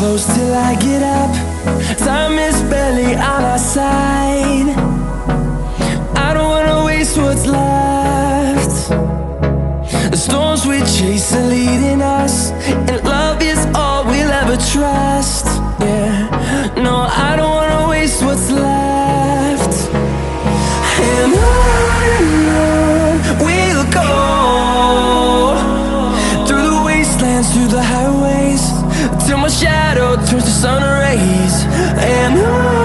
close till I get up. Time is barely on our side. I don't wanna waste what's left. The storms we chase are leading us, and love is all we'll ever trust. Yeah, no, I don't wanna waste what's left. And on we'll go, through the wastelands, through the highways, till my shadow turns to sun rays. And on